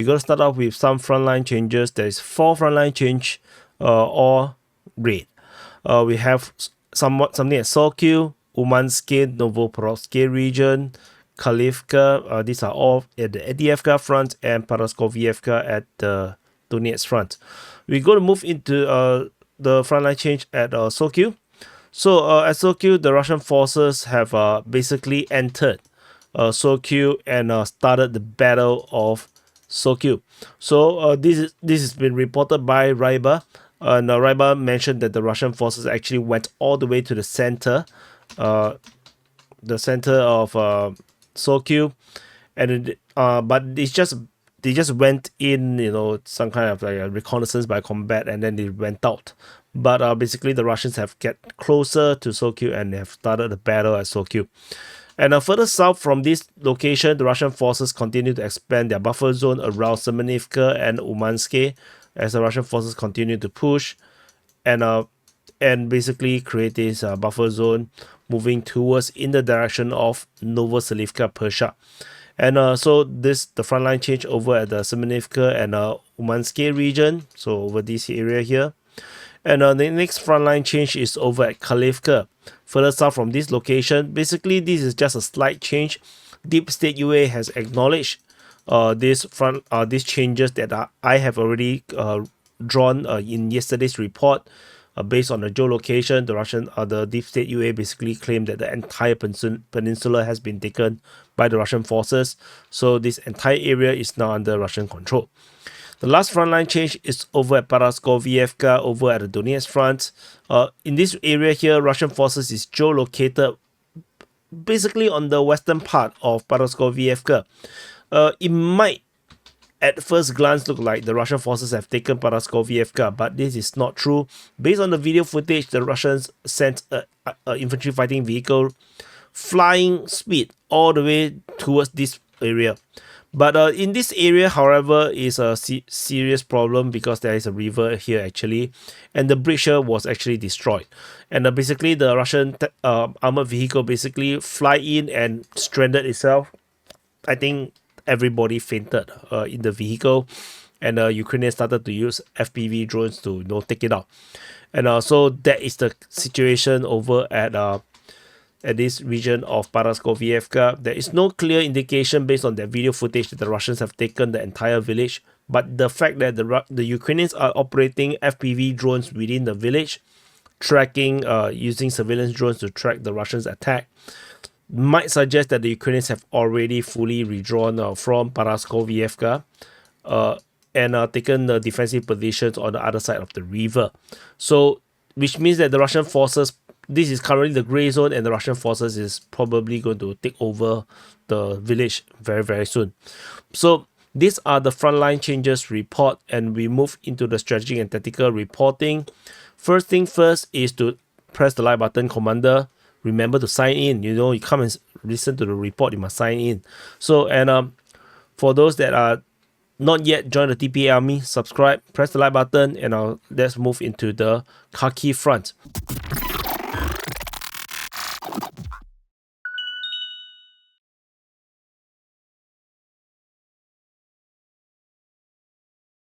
We're going to start off with some frontline changes. There is 4 frontline change, all red. We have something at SOKIL, Umansky, Novoporosky region, Avdiivka. These are all at the Avdiivka front, and Paraskoviivka at the Donetsk front. We're going to move into the frontline change at SOKIL. So at SOKIL, the Russian forces have basically entered SOKIL and started the Battle of SOKIL. So this has been reported by Ryba. And Ryba mentioned that the Russian forces actually went all the way to the center of SOKIL, and but they just went in, some kind of like a reconnaissance by combat, and then they went out. But basically, the Russians have get closer to SOKIL and have started the battle at SOKIL. And further south from this location, the Russian forces continue to expand their buffer zone around Semenivka and Umansky, as the Russian forces continue to push and basically create this buffer zone moving towards in the direction of Novoselivka, Persia. And so the frontline change over at the Semenivka and Umansky region, so over this area here. And the next frontline change is over at Avdiivka, further south from this location. Basically, this is just a slight change. Deep State UA has acknowledged these changes that I have already drawn in yesterday's report. Based on the geolocation, the Deep State UA basically claimed that the entire peninsula has been taken by the Russian forces. So this entire area is now under Russian control. The last frontline change is over at Paraskoviivka, over at the Donetsk front. In this area here, Russian forces is geolocated basically on the western part of Paraskoviivka. It might at first glance look like the Russian forces have taken Paraskoviivka, but this is not true. Based on the video footage, the Russians sent an infantry fighting vehicle flying speed all the way towards this area. But in this area, however, is a serious problem because there is a river here actually, and the bridge here was actually destroyed. And basically, the Russian armored vehicle basically fly in and stranded itself. I think everybody fainted in the vehicle, and Ukrainians started to use FPV drones to take it out. And so that is the situation over at this region of Paraskoviivka. There is no clear indication based on that video footage that the Russians have taken the entire village, but the fact that the Ukrainians are operating FPV drones within the village, tracking using surveillance drones to track the Russians' attack, might suggest that the Ukrainians have already fully withdrawn from Paraskoviivka and taken the defensive positions on the other side of the river. So, which means that the Russian forces, this is currently the gray zone, and the Russian forces is probably going to take over the village very, very soon. So these are the frontline changes report, and we move into the strategic and tactical reporting. First thing first is to press the like button, Commander. Remember to sign in. You come and listen to the report, you must sign in. So, and for those that are not yet joined the DPA army, subscribe, press the like button, and let's move into the Kharkiv front.